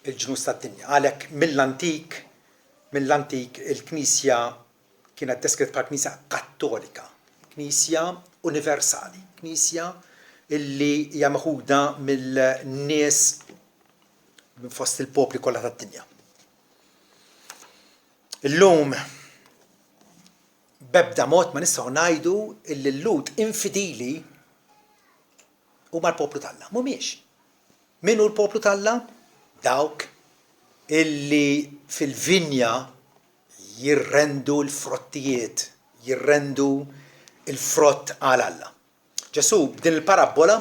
il-ġnus tad-dinja. Għalhekk mill-antik il-Knisja kienet deskritt bħala Knisja Kattolika, Knisja universali, Knisja illi hija meħuda mill-nies minn fost il-popli kollha tad-dinja. Illum b'ebda mod ma nistgħu ngħidu illi l-Lut infidili huma l-poplu Alla. Mhumiex. Min hu l-poplu Alla? Dawk illi fil-vinja jirrendu l-frottijiet, jirrendu il-frott għal Alla. Ġesu b'din il-parabola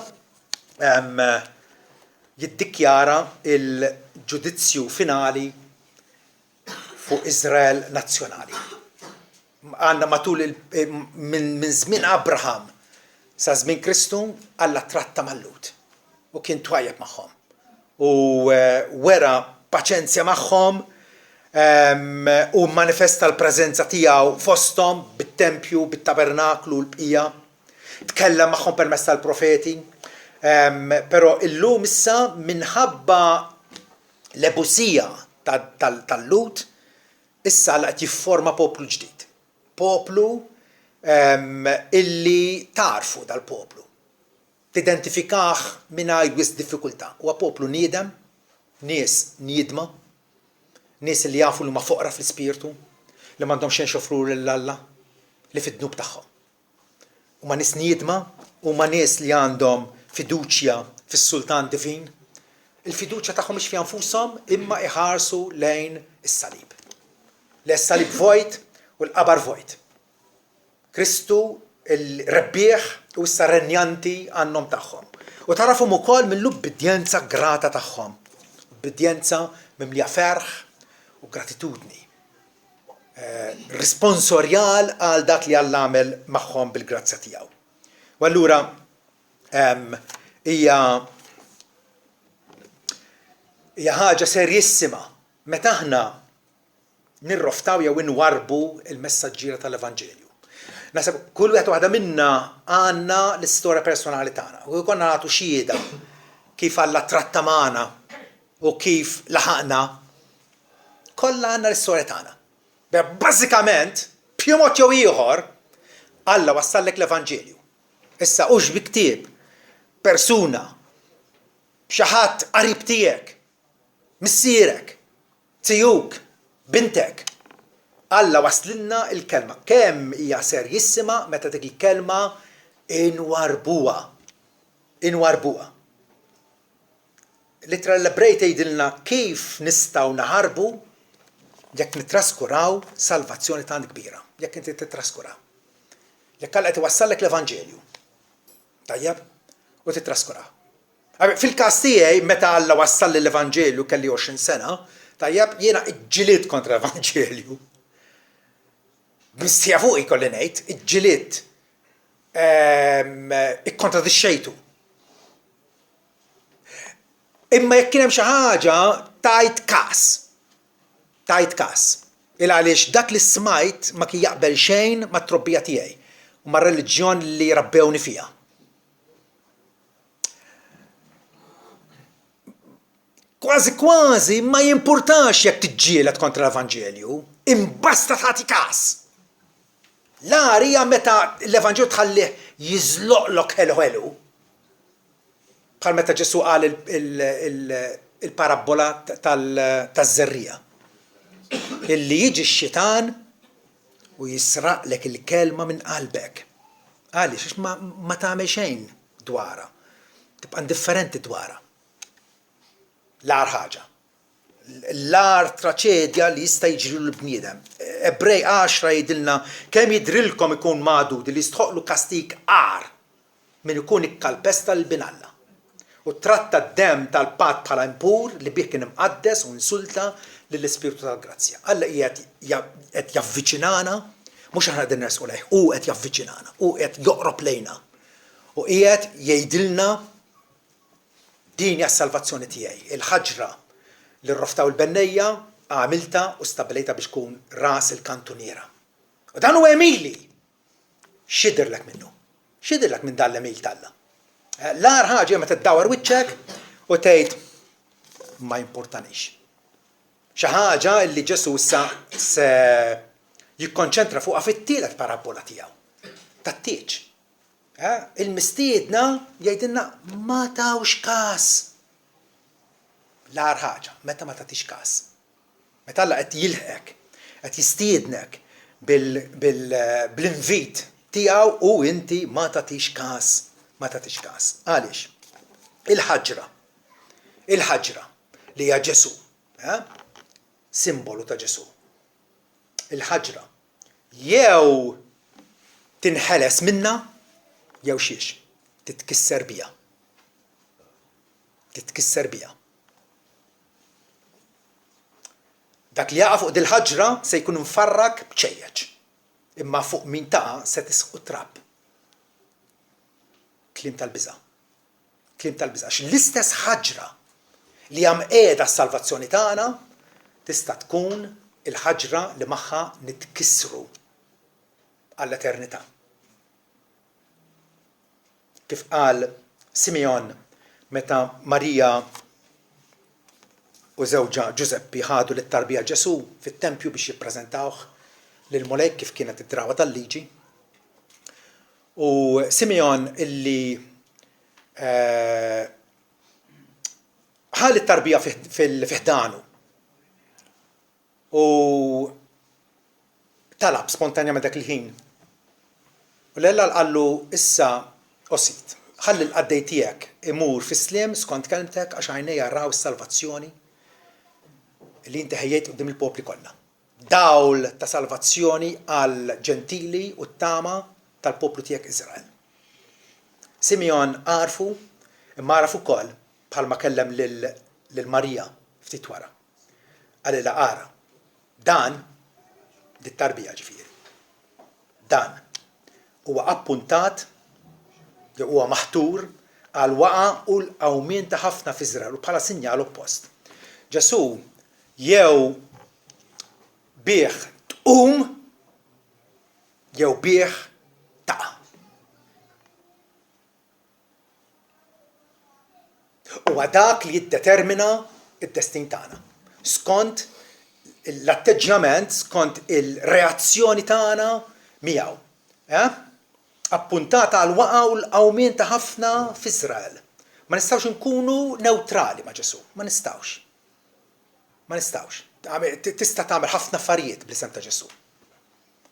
jiddikjara il-ġudizzju finali fuq Iżrael nazzjonali. Għandna matul minn żmien Abraham sa żmien Kristu Alla tratta mal-Lut u kien twajjeb magħhom. U wera paċenzja magħhom u manifesta l-preżenza tiegħu fosthom bit-tempju, bit-tabernaklu l-bqija. Tkellem magħhom permezz tal-profeti. Però illum issa minħabba l-ebusija tal-Lut issa qed jifforma poplu ġdid. Poplu illi tarfu dal-poplu. Tidentifikah mingħajr wisq diffikultà. Huwa poplu niedem, nies niedma, nies li jafu li huma foqra fl-ispirtu, li m'għandhom xejn xofru lil Alla, li fid-dnub tagħhom. Huma nies niedma, huma nies li għandhom fiduċja fis-Sultan Divin. Il-fiduċja tagħhom mhix fi anfushom imma iħarsu lejn is-salib. L-salib vojt u l-qabar vojt. Kristu il-rebbieħ u issa renjanti għan-nom tagħhom. U tarafhom ukoll mill-ubbidjenza grata tagħhom. Ubbidjenza mimlija ferħ u gratitudni. Risponsorjal għal dak li Alla għamel magħhom bil-grazzja tiegħu. U allura hija ħaġa serjissima meta aħna nirroftaw jew inwarbu il-messaġġiera tal-Evanġelju. Nasab kull wieħed waħda minna għandna l-istorja personali tagħna u jkollna nagħtu xhieda kif Alla tratta magħna u kif laħaqna kollha għandna l-istorja tagħna. Bażikament b'xi mod jew ieħor Alla wassallek l-Evanġelju. Issa hux bi ktieb persuna, xi ħadd qarib tiegħek, missierek, tijuk, bintek. Alla waslilna il-kelma. Kemm hija serjissima meta dik il-kelma inwarbuha. Inwarbuha. Litra l-Ebrej tgħidilna kif nistgħu naħarbu jekk nitraskuraw salvazzjoni tant kbira. Jekk inti titraskuraw. Jekk Alla qed iwassallek l-Evanġelju. Tajjeb? U titraskuraw. Fil-każ tiegħi meta Alla wassalli l-Evanġelju kelli 20 sena, tajjeb jiena iġġiliet kontra l-Evanġelju. Mistija fuq ikolli ngħid, iġġiliet ikkontradixxejtu. Imma jekk kien hemm xi ħaġa tajt każ. għaliex dak li smajt ma kien jaqbel xejn mat trobbija tiegħi u mar-reliġjon li rabbewni fiha. Kważi ma jimpurtax jekk tiġġieled kontra l-Evanġelju, imbasta tagħti każ. L-għar hija meta l-Evanġelju tħallih jiżloqlok ħelu bħal meta Ġesu qal il-parabola taż-żerrija. Illi jiġi x-xitan u jisraqlek il-kelma minn qalbek. Għaliex ma tagħmel xejn dwarha. Tibqa' indifferenti dwarha. L-għar ħaġa. L-għar traċedja li jista' jiġri l-bniedem. Ebrej 10 jgħidilna kemm jidrilkom ikun magħdud li jistħoqlu kastik għar min ikun ikkalpesta l-binalla. U tratta d-dem tal-patt bħala impur li bih kien imqaddes u insulta lill-Ispiritu tal-Grazzja. Alla qed javviċinana, mhux aħna qegħdin nersqu lejh, hu qed javviċinana, hu qed joqrob lejna. U qiegħed jgħidilna din hija s-salvazzjoni tiegħi. Il-ħaġra li rroftaw il-bennejja għamilta u stabbilejta biex tkun ras il-kantuniera. U dan huwa Emili. X'idherlek minnu? X'idherlek minn dan l-Emil talla? L-għar ħaġa meta tdawar wiċċek u tgħid ma jimportanix. Xi ħaġa li Ġesu issa se jikkonċentra fuqha fit-tielet parabola tiegħu. Tat-tieġ. Il-mistiedna jgħidilna ma tawx każ. L-għar ħaġa, meta ma tagħtix każ. Meta Alla qed jilħek, qed jistiednek bil-invit tiegħu u inti ma tagħtix każ. Ma tagħtix każ. Għaliex? Il-ħaġra li hija Ġesu, simbolu ta' Ġesu. Il-ħaġra jew tinħeles minna jew xiex titkisser biha. Titkisser biha. Dak li jaqa' fuq dil-ħaġra se jkun mfarrak bċejjeġ. Imma fuq min taqa' se tisqu trabb. Kliem tal-biża'. Kliem tal-biża'. L-istess ħaġra li hemm qiegħda s-salvazzjoni tagħna tista' tkun il-ħaġra li magħha nitkissru għall-eternità. Kif qal Simeon meta Marija u żewġha Ġuseppi ħadu lit-tarbija Ġesu fit-tempju biex jippreżentawh lill-Mulek kif kienet id-drawa tal-liġi. U Simeon illi ħal it-tarbija fil-ħdanu u talab spontanjament dak il-ħin. U l-Alla qallu issa osit, ħalli l-qaddej tiegħek imur fis-sliem skont kelmtek għax għajnejja jaraw is-salvazzjoni li inti ħejjejt quddiem il-popli kollha. Dawl ta' salvazzjoni għal ġentili u t-tama tal-poplu tiegħek Iżrael. Simeon għarfu, imma għarfu ukoll bħalma kellem lil Marija ftit wara. Għalilha qara, dan dit-tarbija ġifieri. Dan huwa appuntat jew huwa maħtur għal waqa' u l-qawmien ta' ħafna f'Iżrael u bħala sinjal oppost. Ġesu jew bih tqum jew bih taqa'. Huwa dak li jiddetermina id-destin tagħna. Skont l-atteġġjament, skont il-reazzjoni tagħna miegħu. Appuntata għal waqa' u l-qawmien ta' ħafna f'Iżrael. Ma nistgħux nkunu neutrali ma' Ġesu, ma nistgħux. Ma nistgħux. Tista' tagħmel ħafna affarijiet bl-isem ta' Ġesu.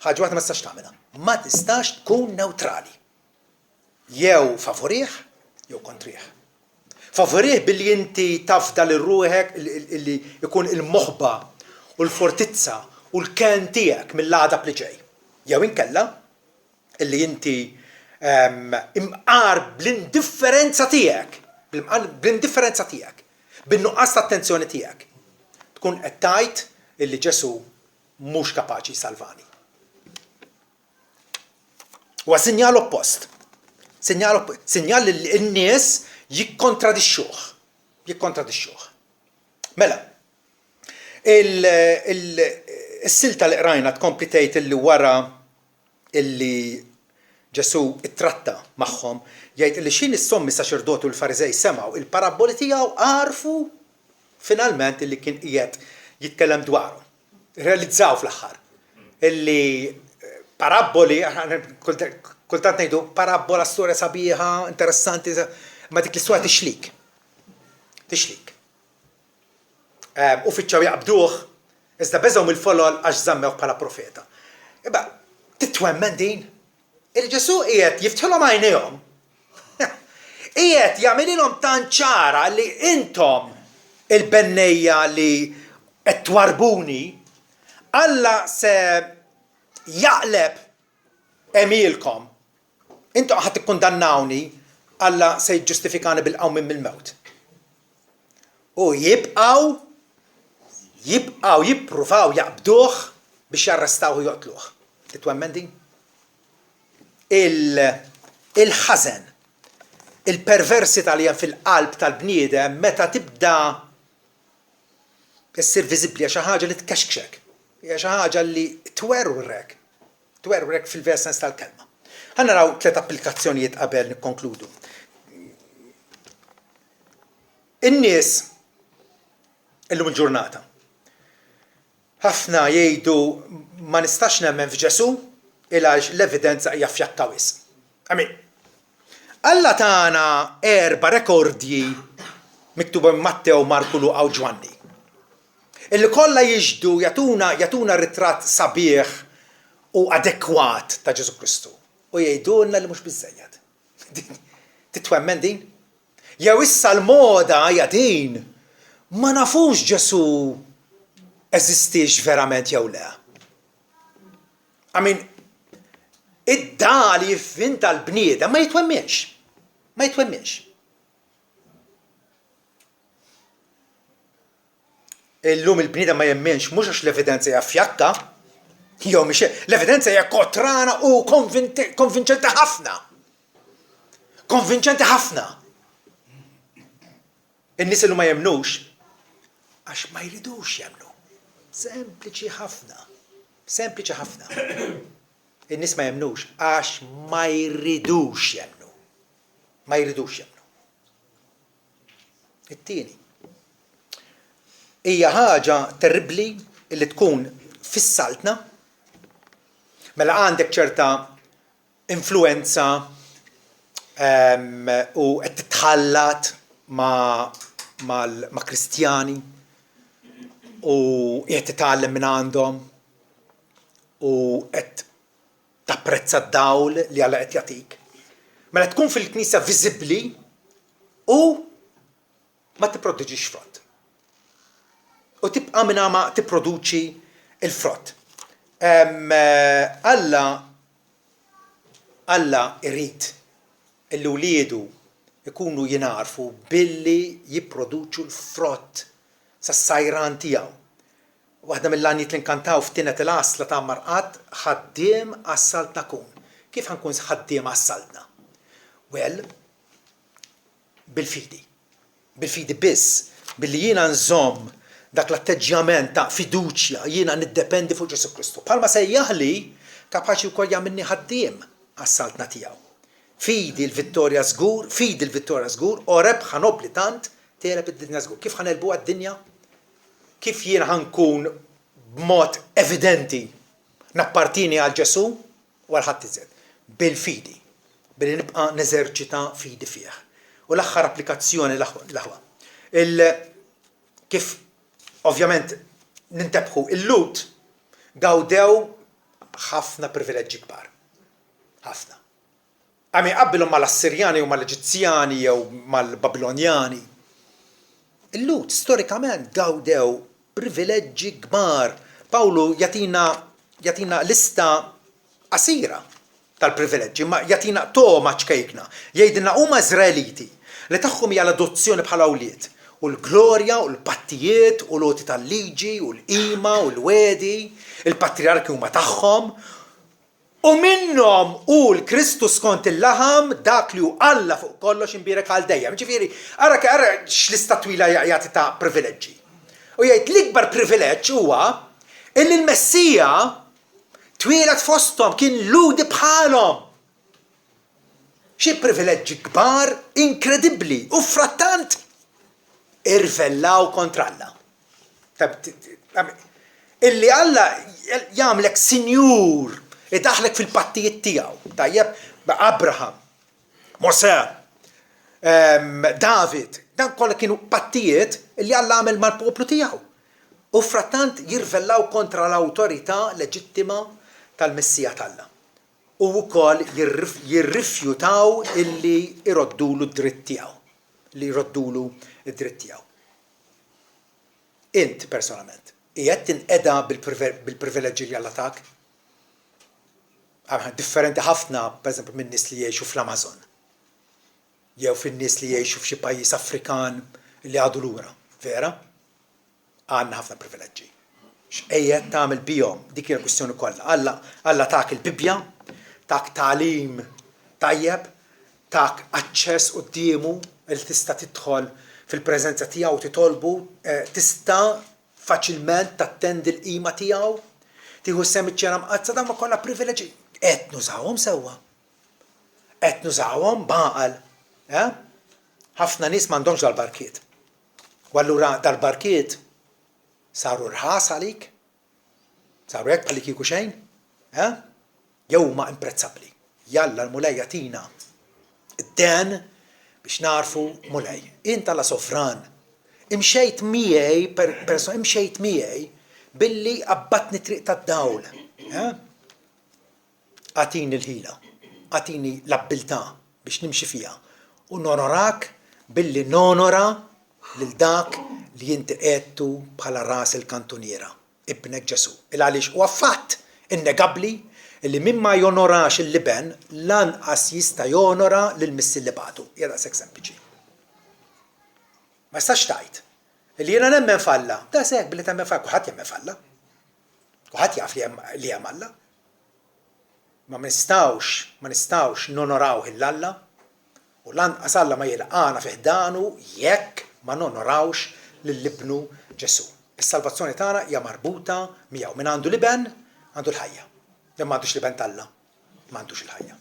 Ħaġa waħda ma tistax tagħmilha. Ma tistax tkun neutrali. Jew favorih jew kontrih. Favorih billi inti tafdal ir-ruħek illi ikun il-moħba u l-fortizza u l-ken tiegħek mill-għada li ġej. Jew inkella illi inti imqar bl-indifferenza tiegħek, bl-indifferenza tiegħek, bin-nuqqas ta' attenzjoni tiegħek. Tkun qed tgħid illi Ġesu mhux kapaċi salvani. Huwa sinjal oppost. Sinjal li n-nies jikkontradixxuh. Mela, is-silta li qrajna tkompli tgħid illi wara illi Ġesu ittratta magħhom jgħid li xi is-sommi saċerdoti u l-Fariżej semgħu il-paraboli tiegħu għarfu finalment illi kien qiegħed jitkellem dwarhom. Realizzaw fl-aħħar illi paraboli kultant ngħidu parabola storja sabiħa, interessanti, ma dik l-istorja tixlik. Uffiċċjaw jaqbduh iżda beżgħu mill-folol għax żammewh bħala profeta. Iba titwemmen din? Il-Ġesu qiegħed jiftħilhom għajnejhom. Qiegħed jagħmililhom tant ċara li intom il-bennejja li qed twarbuni Alla se jaqleb emilkom. Intom ħadd ikkundannawni Alla se jġustifikani bil-qawm mill-mewt. U jibqgħu jippruvaw jaqbduh biex jarrestawh u joqtluh. Titwemmen din? Il-ħażen, il-perversità li hemm fil-qalb tal-bniedem meta tibda issir viżibbli xi ħaġa li tkexkxek. Hija xi ħaġa li twerrek fil-versens tal-kelma. Ħa naraw 3 applikazzjonijiet qabel nikkonkludu. In-nies illum il-ġurnata ħafna jgħidu ma nistax nemmen f'Ġesu għax l-evidenza hija fjakka wisq. Alla tagħna 4 rekordji miktuba Mattew, Marku, Luqa u Ġwanni. Illi kollha jiġdu jagħtuna ritratt sabiħ u adekwat ta' Ġesu Kristu. U jgħidulna li mhux biżżejjed. Titwemmen din? Jew issa l-moda hija din ma nafux Ġesu eżistix verament jew le. Id-da li jiffinta l-bniedem ma jitwemminx. Illum il-bniedem ma jemminx mhux għax l-evidenza hija fjakka, jew mhix l-evidenza hija kotrana u konvinċenti ħafna. In-nies li ma jemnux għax ma jridux jemnu. Sempliċi ħafna. In-nies ma jemnux għax ma jridux jemnu. It-tieni. Hija ħaġa terribbli li tkun fis-saltna mela għandek ċerta influenza u qed titħallat ma' Kristjani u qed titgħallem minn għandhom u qed tapprezza d-dawl li Alla qed jagħtik. Mela tkun fil-Knisja viżibbli u ma tipproduċix frott. U tibqa' minn ma tipproduċi il-frott. Alla irid illi wliedu ikunu jingħarfu billi jipproduċu l-frott sas-sajran tiegħu. Waħda mill-għanijiet li nkantaw f'Tinet il-Asla ta' Marqat ħaddiem għas-saltna kun. Kif ħankun ħaddiem għas-saltna? Well, bil-fidi. Bil-fidi biss, billi jiena nżomm dak l-atteġġjament ta' fiduċja jiena niddependi fuq Ġesu Kristu. Bħalma sejjaħli kapaċi wkoll jagħmilni ħaddiem għas-saltna tiegħu. Fidi l-vittorja żgur, u rebħa nobli tant tereb id-dinja żgur. Kif ħanelbu għad-dinja? Kif jiena ħankun b'mod evidenti nappartini għal Ġesu u għal ħadd iżgħet. Bil-fidi. Billi nibqa' neżerċita fidi fih. U l-aħħar applikazzjoni l-aħwa. Kif ovvjament nintebħu il-Lut gawdew ħafna privileġġi kbar. Ħafna. Qabbilhom mal-Assirjani u mal-Eġizzjani jew mal-Babilonjani. Il-Lut storikament gawdew privileġġi kbar. Pawlu jatina lista qasira tal-privileġġi, ma jatina toma ċkejkna. Jgħidilna huma Iżraeliti li tagħhom hija l-adozzjoni bħala awliet. U l-glorja u l-pattijiet u l-oti tal-liġi u l-qima u l-wedi, il-patriarki huma tagħhom. U minnhom u l-Kristu skont il-laħam dak li hu Alla fuq kollox imbierek għal dejjem. Ġifieri, ara x'lista twila jagħti ta' privileġġi. U jgħid l-ikbar privileġġ huwa Illi l-Messija twieled fosthom kien ludi bħalhom. Xi privileġġi kbar, inkredibbli, u frattant irvellaw kontra Alla. Illi Alla jagħmlek sinjur, idaħlek fil-pattijiet tiegħu. Tajjeb, Abraham, Mosè, David, dan kollha kienu pattijiet illi Alla għamel mal-poplu tiegħu. U frattant jirvellaw kontra l-awtorità leġittima tal-Messija tal-Alla. U wkoll jirrifjutaw illi iroddulu d-dritt tiegħu. Li jroddulu d-dritt tiegħu. Int personalment, qiegħed tinqeda bil-privileġġi li Alla tak? Differenti ħafna, pereżempju, minn nies li jgħixu fl-Amazon. Jew fin-nies li jgħixu f'xi pajjiż Afrikan li għadu lura, vera? Għandna ħafna privileġġi. X'ejjed tagħmel bihom, dik hija l-kwistjoni kollha. Alla tak il-Bibja, tak tagħlim tajjeb, tak aċċess qudiemu li tista' tidħol fil-preżenza tiegħu titolbu, tista' faċilment tattendi l-qima tiegħu, tieħu sem iċ-ċena mqazza, dan ma kollha privileġġi. Qed nużawhom sewwa. Qed nużawhom baqal. Ħafna nies m'għandhomx dal-barkiet. U allura dal-barkiet saru rħas għalik, saru hekk bħal kieku xejn, jew ma imprezzabbli. Jalla l-mulej jagħtina id-den biex narfu mulej. Int Alla sovran. Imxejt miegħi billi qabbatni triq tad-dawl. Għatini l-ħila, għatini l-abbiltà biex nimxi fiha. U nonorak billi nonora lil dak li jinti qedtu bħala ras il-kantuniera, ibnek Ġesu. Il-għaliex huwa fatt innegabbli li min ma jonorax il-liben lanqas jista' jonora lill-missi li bagħtu. Hija daqshekk sempliċi. Ma jistax tgħid li jiena nemmen falla, da hekk billi temmen falla, kulħadd jemmen falla. Kulħadd jaf li hemm Alla. Ma nistgħux nonoraw il-Alla u lanqas Alla ma jilqana fih danu jekk ma nonorawx lill-ibnu Ġesu. Is-salvazzjoni tagħna hija marbuta miegħu. Min għandu liben, għandu l-ħajja. Min m'għandux liben tal-Alla, m'għandux il-ħajja.